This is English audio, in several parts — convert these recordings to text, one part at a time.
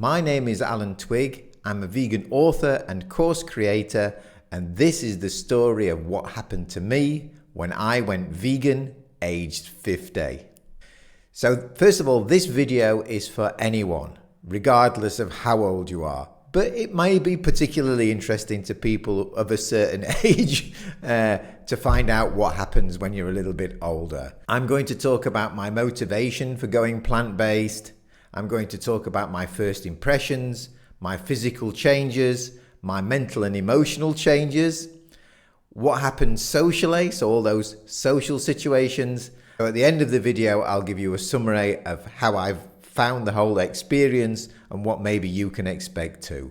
My name is Alan Twigg. I'm a vegan author and course creator, and this is the story of what happened to me when I went vegan aged 50. So first of all, this video is for anyone, regardless of how old you are. But it may be particularly interesting to people of a certain age to find out what happens when you're a little bit older. I'm going to talk about my motivation for going plant-based. I'm going to talk about my first impressions, my physical changes, my mental and emotional changes, what happened socially, so all those social situations. So at the end of the video, I'll give you a summary of how I've found the whole experience and what maybe you can expect too.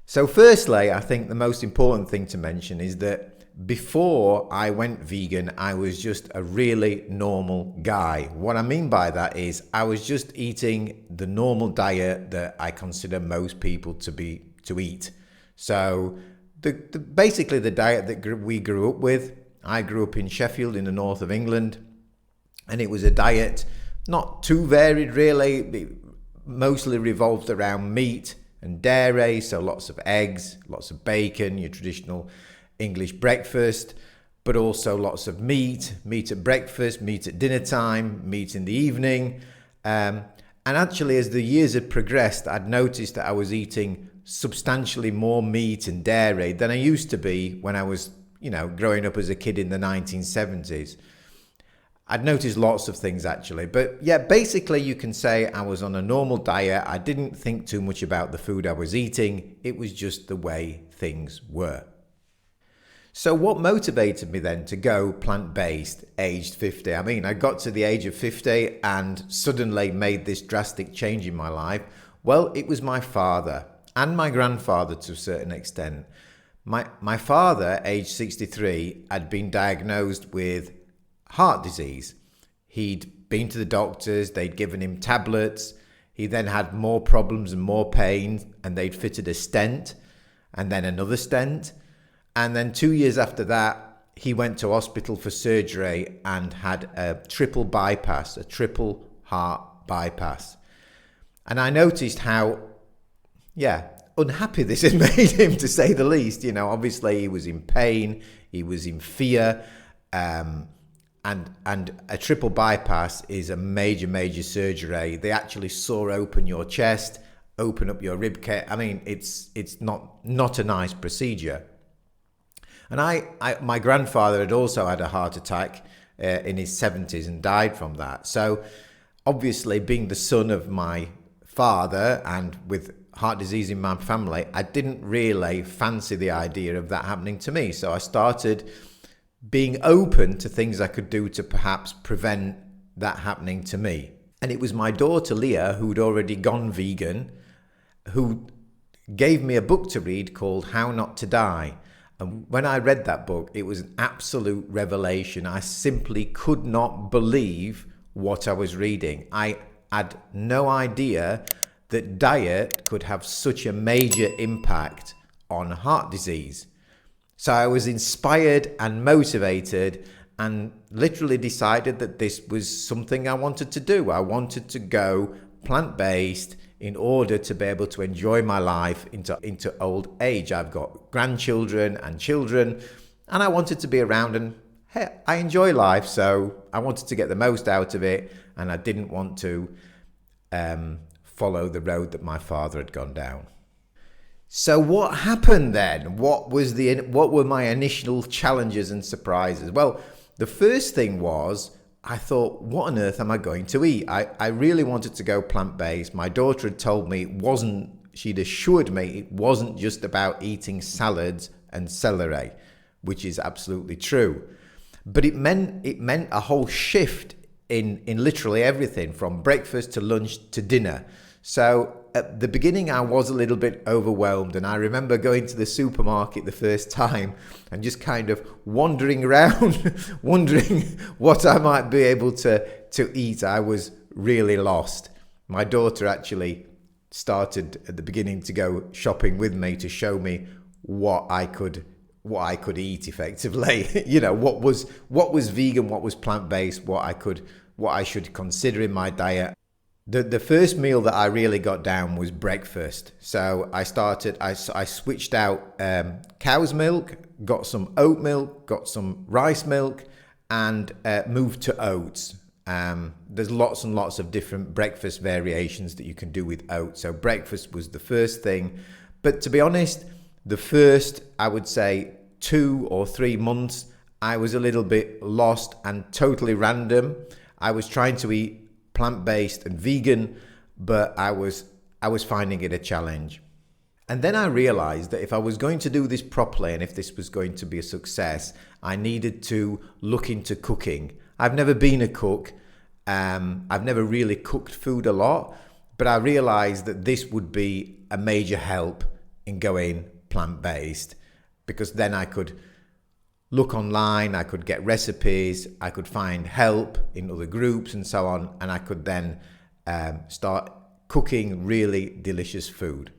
So firstly, I think the most important thing to mention is that before I went vegan, I was just a really normal guy. What I mean by that is I was just eating the normal diet that I consider most people to eat. So basically the diet that we grew up with. I grew up in Sheffield in the north of England, and it was a diet not too varied really. It mostly revolved around meat and dairy, so lots of eggs, lots of bacon, your traditional English breakfast, but also lots of meat at breakfast, meat at dinner time, meat in the evening. And actually, as the years had progressed, I'd noticed that I was eating substantially more meat and dairy than I used to be when I was, growing up as a kid in the 1970s. I'd noticed lots of things actually, but yeah, basically you can say I was on a normal diet. I didn't think too much about the food I was eating. It was just the way things were. So what motivated me then to go plant-based aged 50? I mean, I got to the age of 50 and suddenly made this drastic change in my life. Well, it was my father and my grandfather to a certain extent. My father, aged 63, had been diagnosed with heart disease. He'd been to the doctors, they'd given him tablets. He then had more problems and more pain, and they'd fitted a stent and then another stent. And then 2 years after that, he went to hospital for surgery and had a triple heart bypass. And I noticed how, unhappy this had made him, to say the least. Obviously he was in pain, he was in fear, and a triple bypass is a major surgery. They actually saw open your chest, open up your rib cage. I mean, it's not a nice procedure. And my grandfather had also had a heart attack in his 70s and died from that. So obviously, being the son of my father and with heart disease in my family, I didn't really fancy the idea of that happening to me. So I started being open to things I could do to perhaps prevent that happening to me. And it was my daughter Leah, who'd already gone vegan, who gave me a book to read called How Not to Die. And when I read that book, it was an absolute revelation. I simply could not believe what I was reading. I had no idea that diet could have such a major impact on heart disease. So I was inspired and motivated and literally decided that this was something I wanted to do. I wanted to go plant-based in order to be able to enjoy my life into old age. I've got grandchildren and children, and I wanted to be around, and hey, I enjoy life, so I wanted to get the most out of it, and I didn't want to follow the road that my father had gone down. So what happened then? What were my initial challenges and surprises? Well, the first thing was, I thought, what on earth am I going to eat? I really wanted to go plant-based. My daughter had told me she'd assured me it wasn't just about eating salads and celery, which is absolutely true. But it meant a whole shift in literally everything, from breakfast to lunch to dinner. So at the beginning, I was a little bit overwhelmed, and I remember going to the supermarket the first time and just kind of wandering around, wondering what I might be able to eat. I was really lost. My daughter actually started at the beginning to go shopping with me to show me what I could eat effectively. What was vegan, what was plant-based, what I should consider in my diet. The first meal that I really got down was breakfast. So I switched out cow's milk, got some oat milk, got some rice milk, and moved to oats. There's lots and lots of different breakfast variations that you can do with oats. So breakfast was the first thing. But to be honest, the first, I would say, 2 or 3 months, I was a little bit lost and totally random. I was trying to eat plant-based and vegan, but I was finding it a challenge. And then I realized that if I was going to do this properly and if this was going to be a success, I needed to look into cooking. I've never been a cook. I've never really cooked food a lot, but I realized that this would be a major help in going plant-based, because then I could look online, I could get recipes, I could find help in other groups and so on, and I could then start cooking really delicious food.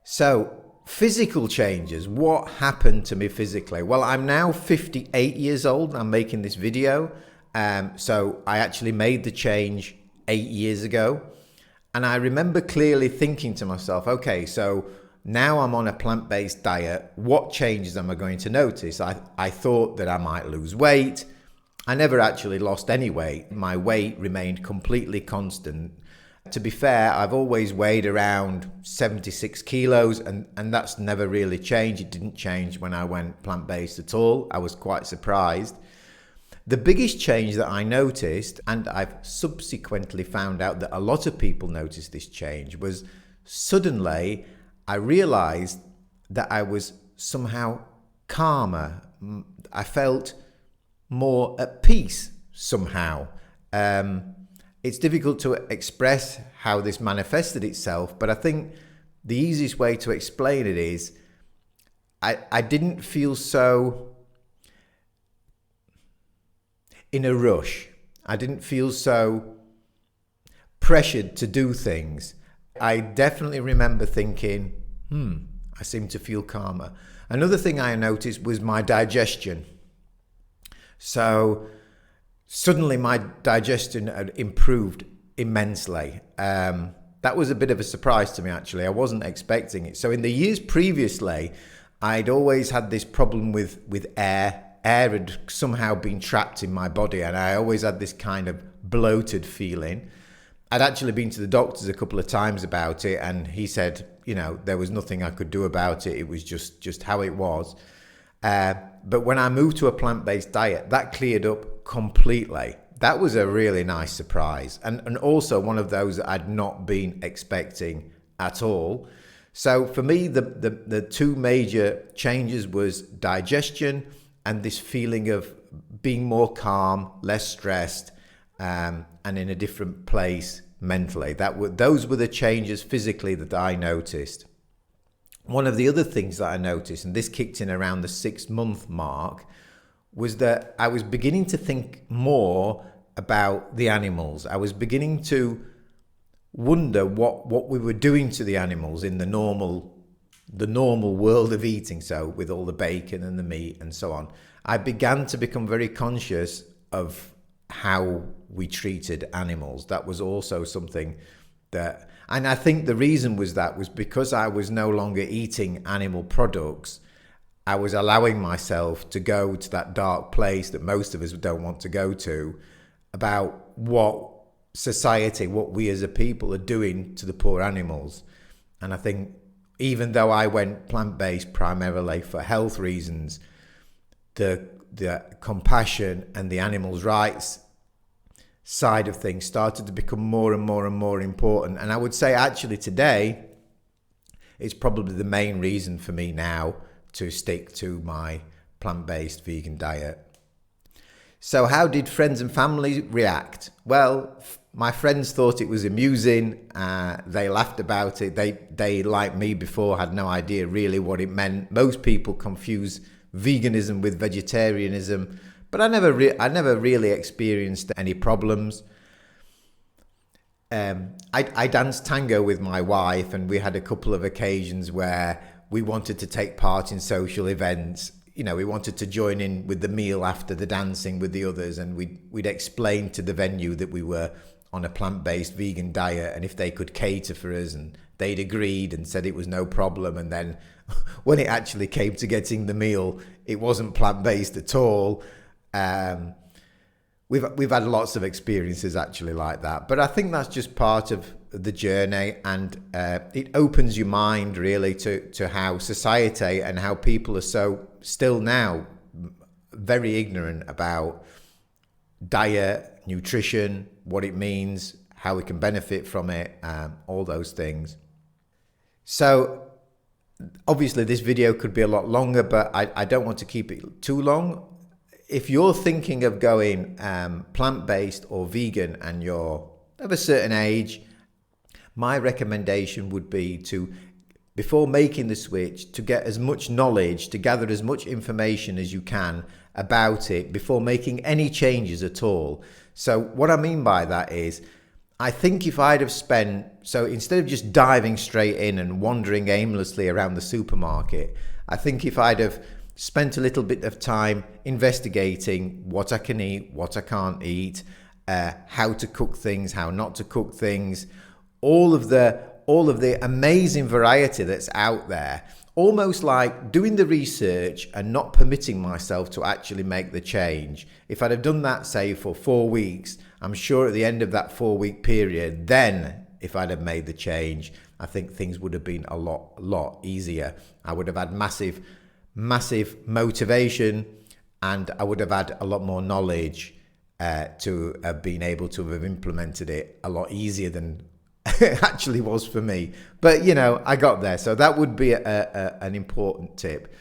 So, physical changes. What happened to me physically? Well, I'm now 58 years old. I'm making this video. So I actually made the change 8 years ago. And I remember clearly thinking to myself, okay, so now I'm on a plant-based diet. What changes am I going to notice? I thought that I might lose weight. I never actually lost any weight. My weight remained completely constant. To be fair, I've always weighed around 76 kilos, and that's never really changed. It didn't change when I went plant-based at all. I was quite surprised. The biggest change that I noticed, and I've subsequently found out that a lot of people noticed this change, was suddenly I realized that I was somehow calmer. I felt more at peace somehow. It's difficult to express how this manifested itself, but I think the easiest way to explain it is I didn't feel so in a rush. I didn't feel so pressured to do things. I definitely remember thinking, I seem to feel calmer. Another thing I noticed was my digestion. So suddenly my digestion had improved immensely. That was a bit of a surprise to me, actually. I wasn't expecting it. So in the years previously, I'd always had this problem with air. Air had somehow been trapped in my body, and I always had this kind of bloated feeling. I'd actually been to the doctors a couple of times about it, and he said, there was nothing I could do about it. It was just how it was. But when I moved to a plant-based diet, that cleared up completely. That was a really nice surprise, and also one of those that I'd not been expecting at all. So for me, the two major changes was digestion and this feeling of being more calm, less stressed, and in a different place mentally. Those were the changes physically that I noticed. One of the other things that I noticed, and this kicked in around the 6-month mark, was that I was beginning to think more about the animals. I was beginning to wonder what we were doing to the animals in the normal world of eating, so with all the bacon and the meat and so on. I began to become very conscious of how we treated animals. That was also something that, and I think the reason was because I was no longer eating animal products. I was allowing myself to go to that dark place that most of us don't want to go to, about what society, what we as a people are doing to the poor animals. And I think even though I went plant-based primarily for health reasons, the compassion and the animals' rights side of things started to become more and more and more important. And I would say actually today, it's probably the main reason for me now to stick to my plant-based vegan diet. So how did friends and family react? Well, my friends thought it was amusing. They laughed about it. They, like me before, had no idea really what it meant. Most people confuse veganism with vegetarianism, but I never really experienced any problems. I danced tango with my wife, and we had a couple of occasions where we wanted to take part in social events. We wanted to join in with the meal after the dancing with the others, and we'd explain to the venue that we were on a plant-based vegan diet and if they could cater for us, and they'd agreed and said it was no problem. And then when it actually came to getting the meal, it wasn't plant-based at all. We've had lots of experiences actually like that, but I think that's just part of the journey, and it opens your mind really to how society and how people are so still now very ignorant about diet, nutrition, what it means, how we can benefit from it, all those things. So obviously this video could be a lot longer, but I don't want to keep it too long. If you're thinking of going plant-based or vegan and you're of a certain age, my recommendation would be to, before making the switch, to get as much knowledge, to gather as much information as you can about it before making any changes at all. So what I mean by that is, I think if I'd have spent, so instead of just diving straight in and wandering aimlessly around the supermarket, I think if I'd have spent a little bit of time investigating what I can eat, what I can't eat, how to cook things, how not to cook things, all of the amazing variety that's out there, almost like doing the research and not permitting myself to actually make the change. If I'd have done that, say, for 4 weeks, I'm sure at the end of that 4-week period, then if I'd have made the change, I think things would have been a lot easier. I would have had massive motivation, and I would have had a lot more knowledge to have been able to have implemented it a lot easier than it actually was for me. But you know, I got there, so that would be an important tip.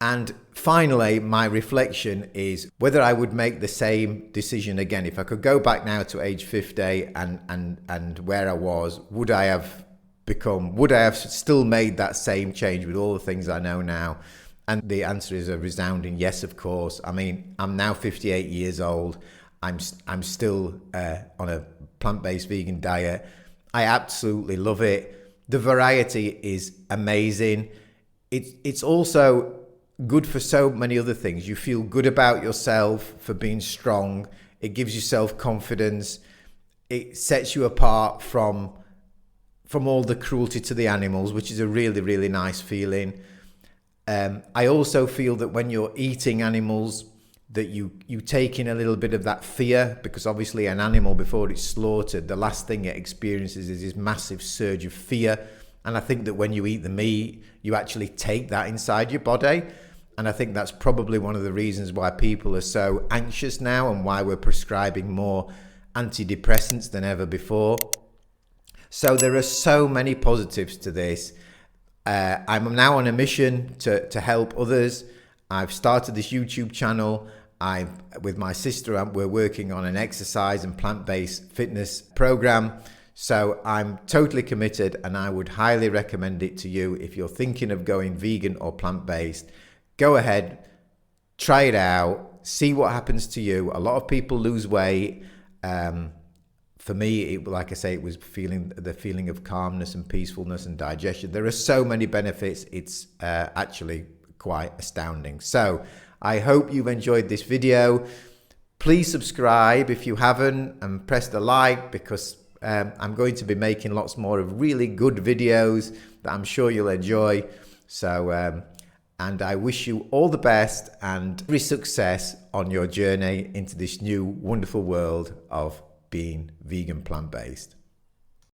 And finally, my reflection is whether I would make the same decision again. If I could go back now to age 50 and where I was, would I have still made that same change with all the things I know now? And the answer is a resounding yes, of course. I mean, I'm now 58 years old. I'm still on a plant-based vegan diet. I absolutely love it. The variety is amazing. It's also good for so many other things. You feel good about yourself for being strong. It gives you self-confidence. It sets you apart from all the cruelty to the animals, which is a really, really nice feeling. I also feel that when you're eating animals, that you take in a little bit of that fear, because obviously an animal, before it's slaughtered, the last thing it experiences is this massive surge of fear. And I think that when you eat the meat, you actually take that inside your body. And I think that's probably one of the reasons why people are so anxious now and why we're prescribing more antidepressants than ever before. So there are so many positives to this. I'm now on a mission to help others. I've started this YouTube channel. With my sister, we're working on an exercise and plant-based fitness program. So I'm totally committed, and I would highly recommend it to you. If you're thinking of going vegan or plant-based, go ahead, try it out, see what happens to you. A lot of people lose weight. For me, like I say, it was the feeling of calmness and peacefulness and digestion. There are so many benefits. It's actually quite astounding. So I hope you've enjoyed this video. Please subscribe if you haven't, and press the like, because I'm going to be making lots more of really good videos that I'm sure you'll enjoy. So, and I wish you all the best and every success on your journey into this new wonderful world of being vegan plant-based.